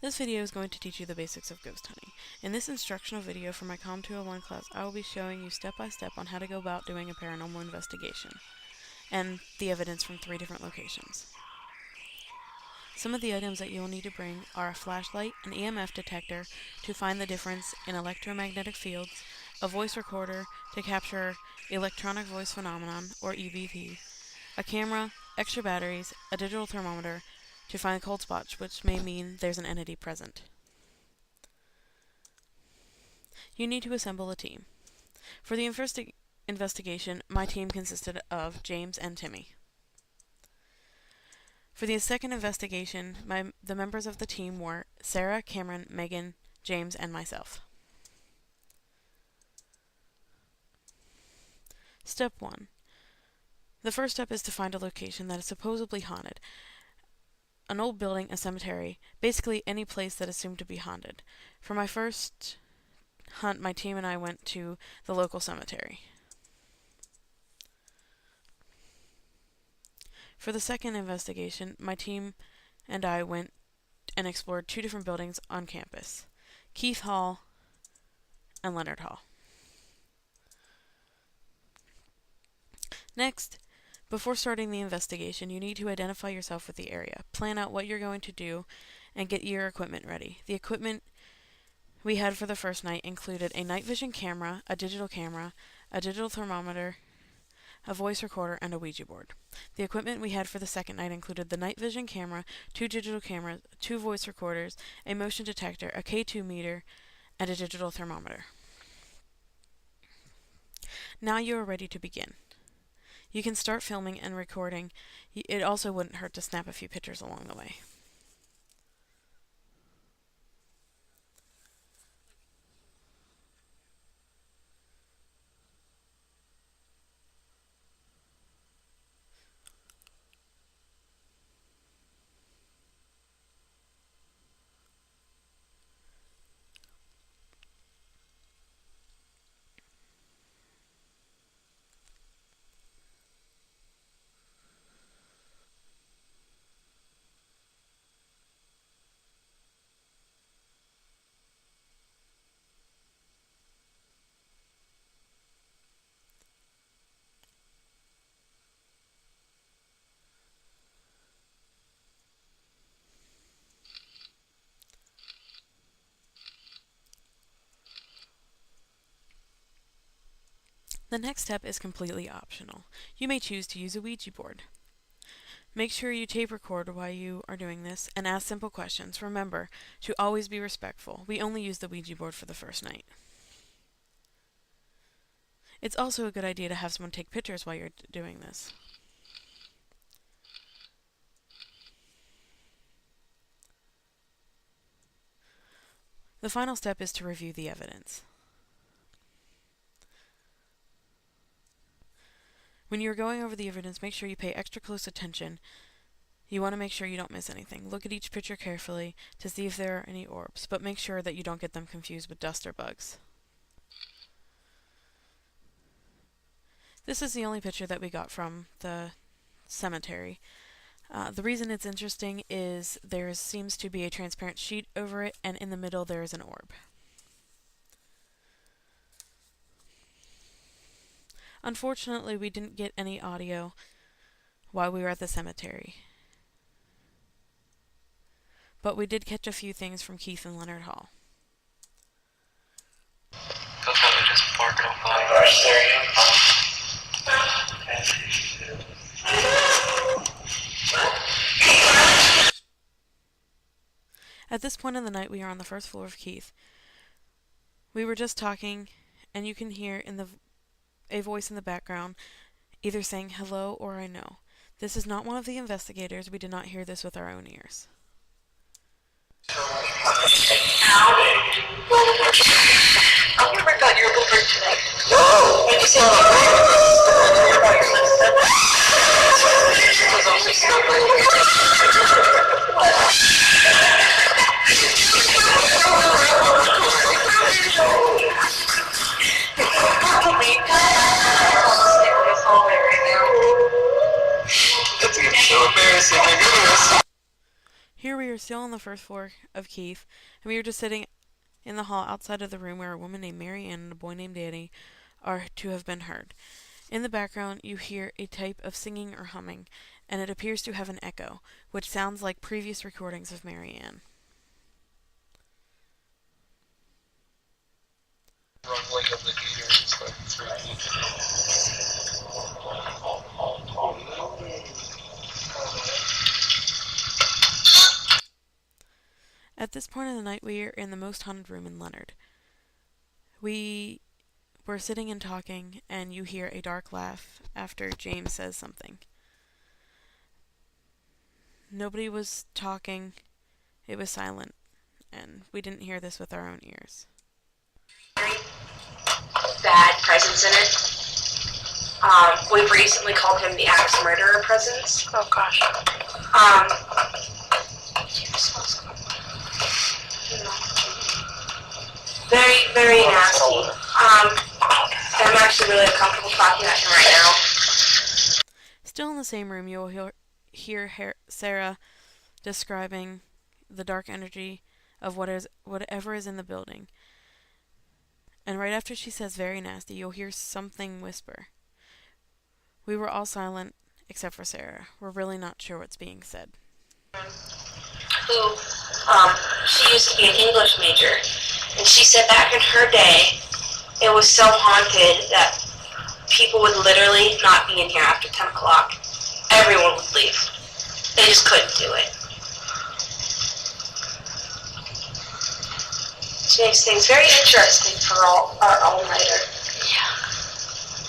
This video is going to teach you the basics of ghost hunting. In this instructional video for my Comm 201 class, I will be showing you step by step on how to go about doing a paranormal investigation and the evidence from 3 different locations. Some of the items that you will need to bring are a flashlight, an EMF detector to find the difference in electromagnetic fields, a voice recorder to capture electronic voice phenomenon, or EVP, a camera, extra batteries, a digital thermometer to find cold spots, which may mean there's an entity present. You need to assemble a team. For the investigation, my team consisted of James and Timmy. For the second investigation, the members of the team were Sarah, Cameron, Megan, James, and myself. Step 1. The first step is to find a location that is supposedly haunted. An old building, a cemetery, basically any place that is assumed to be haunted. For my first hunt, my team and I went to the local cemetery. For the second investigation, my team and I went and explored 2 different buildings on campus, Keith Hall and Leonard Hall. Next, before starting the investigation, you need to identify yourself with the area, plan out what you're going to do, and get your equipment ready. The equipment we had for the first night included a night vision camera, a digital thermometer, a voice recorder, and a Ouija board. The equipment we had for the second night included the night vision camera, 2 digital cameras, 2 voice recorders, a motion detector, a K2 meter, and a digital thermometer. Now you are ready to begin. You can start filming and recording. It also wouldn't hurt to snap a few pictures along the way. The next step is completely optional. You may choose to use a Ouija board. Make sure you tape record while you are doing this and ask simple questions. Remember to always be respectful. We only use the Ouija board for the first night. It's also a good idea to have someone take pictures while you're doing this. The final step is to review the evidence. When you're going over the evidence, make sure you pay extra close attention. You want to make sure you don't miss anything. Look at each picture carefully to see if there are any orbs, but make sure that you don't get them confused with dust or bugs. This is the only picture that we got from the cemetery. The reason it's interesting is there seems to be a transparent sheet over it, and in the middle there is an orb. Unfortunately, we didn't get any audio while we were at the cemetery. But we did catch a few things from Keith and Leonard Hall. At this point in the night, we are on the first floor of Keith. We were just talking, and you can hear a voice in the background either saying hello or I know. This is not one of the investigators. We did not hear this with our own ears. Oh my god, you're over tonight. When you said Here we are still on the first floor of Keith, and we were just sitting in the hall outside of the room where a woman named Mary Ann and a boy named Danny are to have been heard. In the background, you hear a type of singing or humming, and it appears to have an echo, which sounds like previous recordings of Mary Ann. Rumbling of the heaters, like At this point in the night, we are in the most haunted room in Leonard. We were sitting and talking, and you hear a dark laugh after James says something. Nobody was talking. It was silent, and we didn't hear this with our own ears. Bad presence in it. We've recently called him the axe murderer presence. Oh gosh. Very, very nasty. I'm actually really uncomfortable talking about him right now. Still in the same room, you will hear Sarah describing the dark energy of whatever is in the building. And right after she says very nasty, you'll hear something whisper. We were all silent, except for Sarah. We're really not sure what's being said. Who, she used to be an English major, and she said back in her day, it was so haunted that people would literally not be in here after 10 o'clock. Everyone would leave. They just couldn't do it. Which makes things very interesting for our all-nighter. Yeah.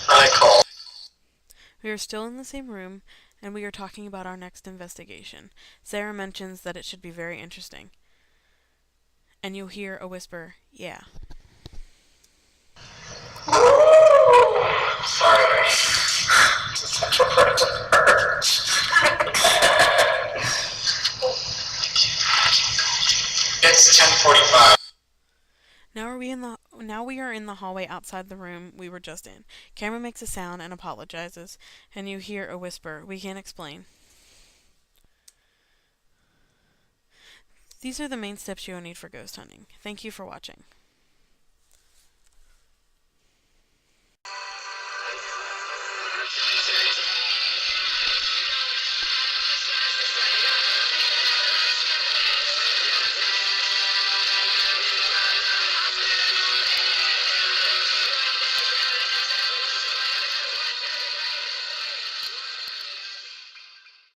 I call. We are still in the same room, and we are talking about our next investigation. Sarah mentions that it should be very interesting. And you'll hear a whisper, yeah. Sorry. It's 10:45. Now we are in the hallway outside the room we were just in. Cameron makes a sound and apologizes, and you hear a whisper, we can't explain. These are the main steps you will need for ghost hunting. Thank you for watching.